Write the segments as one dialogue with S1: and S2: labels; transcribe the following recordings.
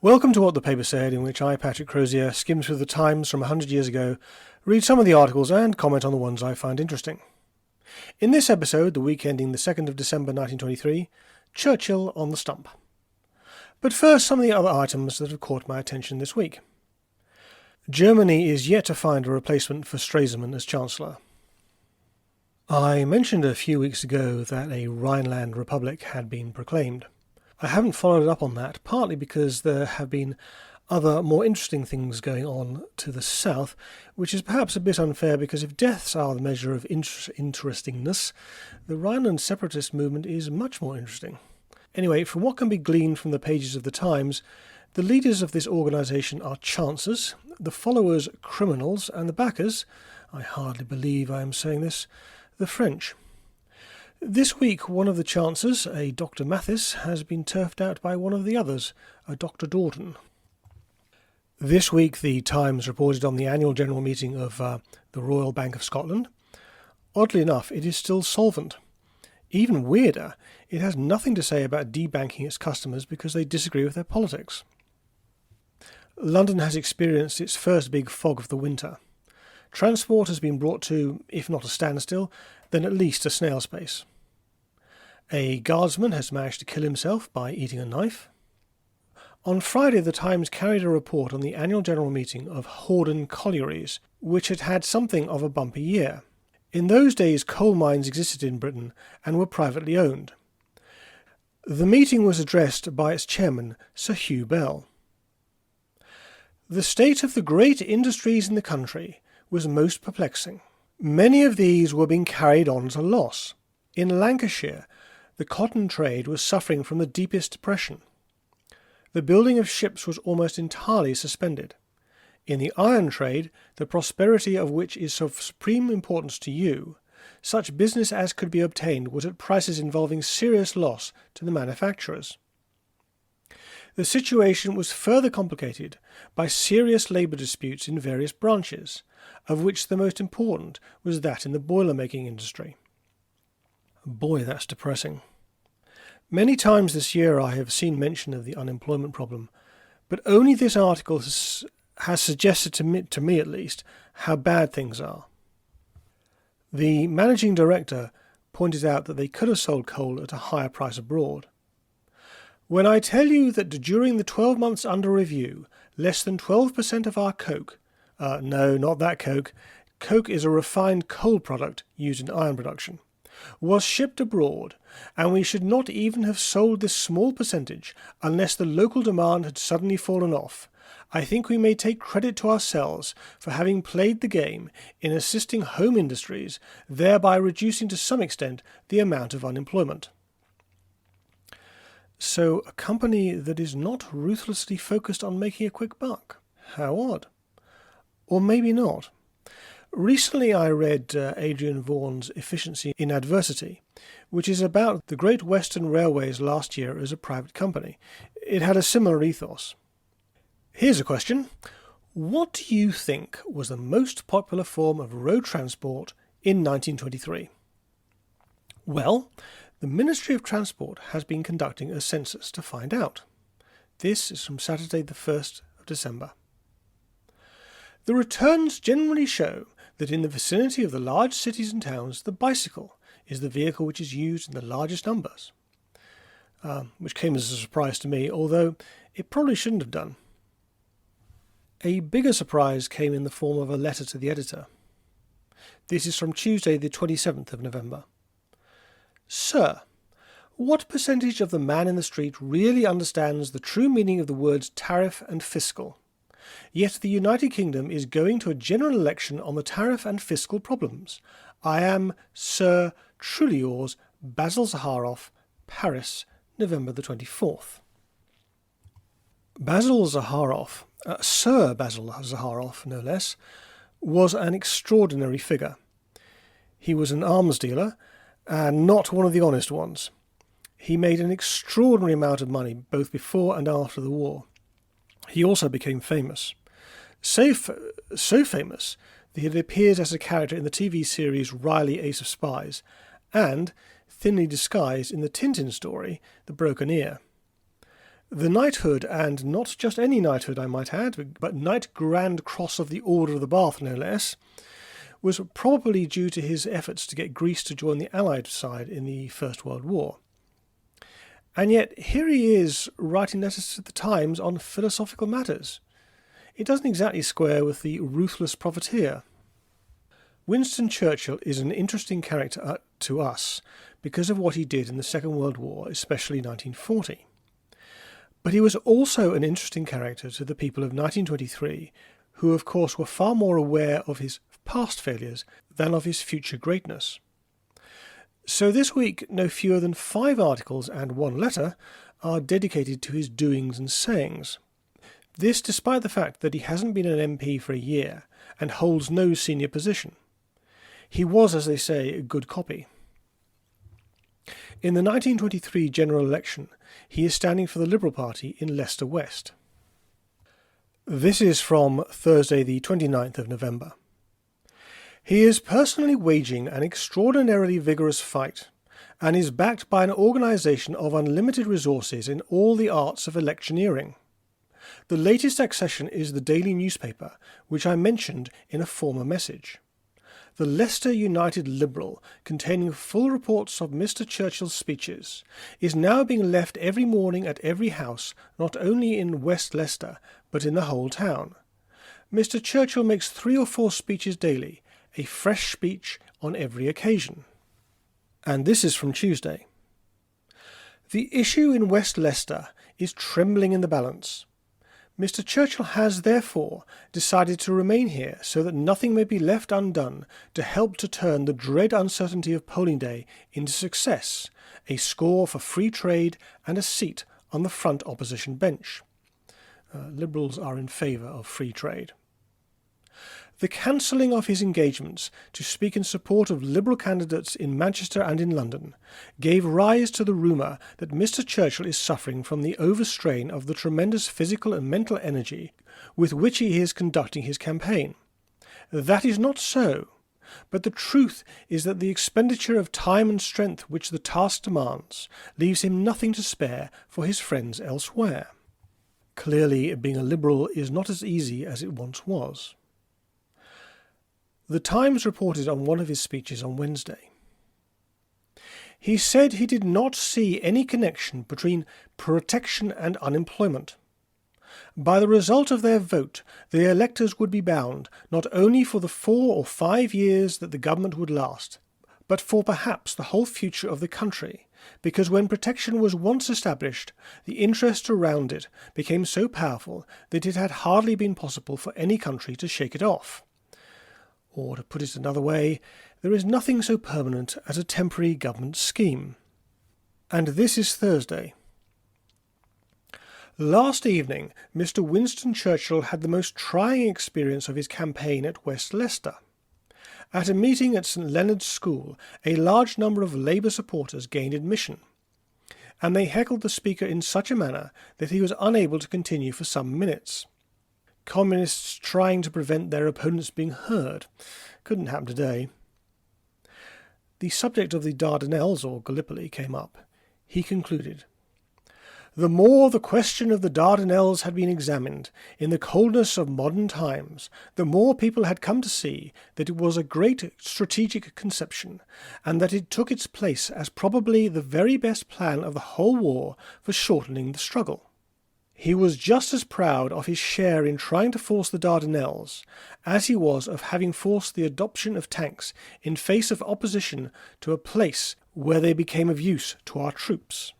S1: Welcome to What the Paper Said, in which I, Patrick Crozier, skim through the Times from 100 years ago, read some of the articles and comment on the ones I find interesting. In this episode, the week ending the 2nd of December 1923, Churchill on the stump. But first, some of the other items that have caught my attention this week. Germany is yet to find a replacement for Stresemann as Chancellor. I mentioned a few weeks ago that a Rhineland Republic had been proclaimed. I haven't followed up on that, partly because there have been other more interesting things going on to the south, which is perhaps a bit unfair because if deaths are the measure of interestingness, the Rhineland separatist movement is much more interesting. Anyway, from what can be gleaned from the pages of the Times, the leaders of this organisation are chancers, the followers criminals, and the backers, I hardly believe I am saying this, the French. This week, one of the chancers, a Dr. Mathis, has been turfed out by one of the others, a Dr. Dawton. This week, the Times reported on the annual general meeting of the Royal Bank of Scotland. Oddly enough, it is still solvent. Even weirder, it has nothing to say about debanking its customers because they disagree with their politics. London has experienced its first big fog of the winter. Transport has been brought to, if not a standstill, then at least a snail's pace. A guardsman has managed to kill himself by eating a knife. On Friday, the Times carried a report on the annual general meeting of Hordern Collieries, which had had something of a bumpy year. In those days, coal mines existed in Britain and were privately owned. The meeting was addressed by its chairman, Sir Hugh Bell. The state of the great industries in the country was most perplexing. Many of these were being carried on at a loss. In Lancashire, the cotton trade was suffering from the deepest depression. The building of ships was almost entirely suspended. In the iron trade, the prosperity of which is of supreme importance to you, such business as could be obtained was at prices involving serious loss to the manufacturers. The situation was further complicated by serious labour disputes in various branches, of which the most important was that in the boiler-making industry. Boy, that's depressing. Many times this year I have seen mention of the unemployment problem, but only this article has suggested to me at least how bad things are. The managing director pointed out that they could have sold coal at a higher price abroad. When I tell you that during the 12 months under review, less than 12% of our coke, no, not that coke, coke is a refined coal product used in iron production, was shipped abroad, and we should not even have sold this small percentage unless the local demand had suddenly fallen off, I think we may take credit to ourselves for having played the game in assisting home industries, thereby reducing to some extent the amount of unemployment. So, a company that is not ruthlessly focused on making a quick buck. How odd. Or maybe not. Recently I read Adrian Vaughan's Efficiency in Adversity, which is about the Great Western Railways last year as a private company. It had a similar ethos. Here's a question. What do you think was the most popular form of road transport in 1923? Well, the Ministry of Transport has been conducting a census to find out. This is from Saturday the 1st of December. The returns generally show that in the vicinity of the large cities and towns, the bicycle is the vehicle which is used in the largest numbers, which came as a surprise to me, although it probably shouldn't have done. A bigger surprise came in the form of a letter to the editor. This is from Tuesday the 27th of November. Sir, what percentage of the man in the street really understands the true meaning of the words tariff and fiscal? Yet the United Kingdom is going to a general election on the tariff and fiscal problems. I am, Sir, truly yours, Basil Zaharoff, Paris, November the 24th. Basil Zaharoff, Sir Basil Zaharoff no less, was an extraordinary figure. He was an arms dealer, and not one of the honest ones. He made an extraordinary amount of money both before and after the war. He also became famous. So famous that he had appeared as a character in the TV series Riley Ace of Spies, and, thinly disguised in the Tintin story The Broken Ear. The knighthood, and not just any knighthood I might add, but Knight Grand Cross of the Order of the Bath no less, was probably due to his efforts to get Greece to join the Allied side in the First World War. And yet here he is writing letters to the Times on philosophical matters. It doesn't exactly square with the ruthless profiteer. Winston Churchill is an interesting character to us because of what he did in the Second World War, especially 1940. But he was also an interesting character to the people of 1923, who of course were far more aware of his past failures than of his future greatness. So this week, no fewer than 5 articles and 1 letter are dedicated to his doings and sayings. This despite the fact that he hasn't been an MP for a year and holds no senior position. He was, as they say, a good copy. In the 1923 general election, he is standing for the Liberal Party in Leicester West. This is from Thursday the 29th of November. He is personally waging an extraordinarily vigorous fight and is backed by an organisation of unlimited resources in all the arts of electioneering. The latest accession is the daily newspaper, which I mentioned in a former message. The Leicester United Liberal, containing full reports of Mr. Churchill's speeches, is now being left every morning at every house, not only in West Leicester, but in the whole town. Mr. Churchill makes 3 or 4 speeches daily, a fresh speech on every occasion. And this is from Tuesday. The issue in West Leicester is trembling in the balance. Mr. Churchill has, therefore, decided to remain here so that nothing may be left undone to help to turn the dread uncertainty of polling day into success, a score for free trade and a seat on the front opposition bench. Liberals are in favour of free trade. The cancelling of his engagements to speak in support of Liberal candidates in Manchester and in London gave rise to the rumour that Mr. Churchill is suffering from the overstrain of the tremendous physical and mental energy with which he is conducting his campaign. That is not so, but the truth is that the expenditure of time and strength which the task demands leaves him nothing to spare for his friends elsewhere. Clearly, being a Liberal is not as easy as it once was. The Times reported on one of his speeches on Wednesday. He said he did not see any connection between protection and unemployment. By the result of their vote, the electors would be bound not only for the 4 or 5 years that the government would last, but for perhaps the whole future of the country, because when protection was once established, the interest around it became so powerful that it had hardly been possible for any country to shake it off. Or, to put it another way, there is nothing so permanent as a temporary government scheme. And this is Thursday. Last evening, Mr. Winston Churchill had the most trying experience of his campaign at West Leicester. At a meeting at St. Leonard's School, a large number of Labour supporters gained admission, and they heckled the speaker in such a manner that he was unable to continue for some minutes. Communists trying to prevent their opponents being heard. Couldn't happen today. The subject of the Dardanelles or Gallipoli came up. He concluded, "The more the question of the Dardanelles had been examined in the coldness of modern times, the more people had come to see that it was a great strategic conception, and that it took its place as probably the very best plan of the whole war for shortening the struggle." He was just as proud of his share in trying to force the Dardanelles as he was of having forced the adoption of tanks in face of opposition to a place where they became of use to our troops.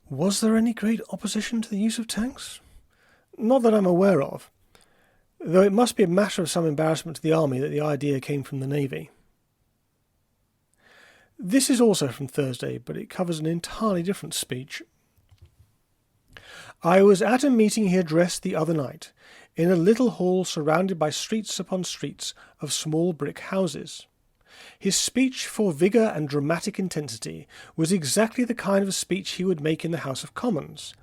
S1: Was there any great opposition to the use of tanks? Not that I'm aware of, though it must be a matter of some embarrassment to the army that the idea came from the Navy. This is also from Thursday, but it covers an entirely different speech. I was at a meeting he addressed the other night, in a little hall surrounded by streets upon streets of small brick houses. His speech, for vigour and dramatic intensity, was exactly the kind of speech he would make in the House of Commons,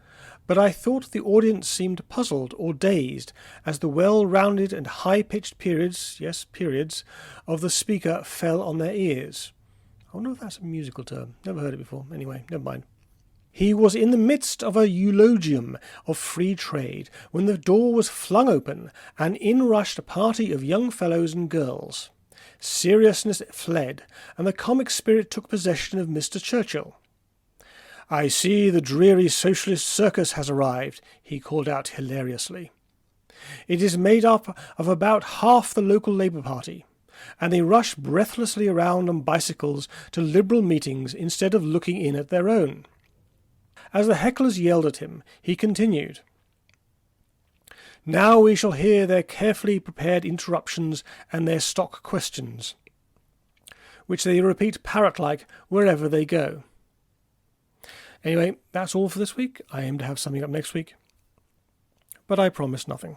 S1: but I thought the audience seemed puzzled or dazed as the well-rounded and high-pitched periods, of the speaker fell on their ears. I wonder if that's a musical term. Never heard it before. Anyway, never mind. He was in the midst of a eulogium of free trade when the door was flung open, and in rushed a party of young fellows and girls. Seriousness fled, and the comic spirit took possession of Mr. Churchill. "I see the dreary socialist circus has arrived," he called out hilariously. "It is made up of about half the local Labour Party, and they rush breathlessly around on bicycles to Liberal meetings instead of looking in at their own." As the hecklers yelled at him, he continued, "Now we shall hear their carefully prepared interruptions and their stock questions, which they repeat parrot-like wherever they go." Anyway, that's all for this week. I aim to have something up next week, but I promise nothing.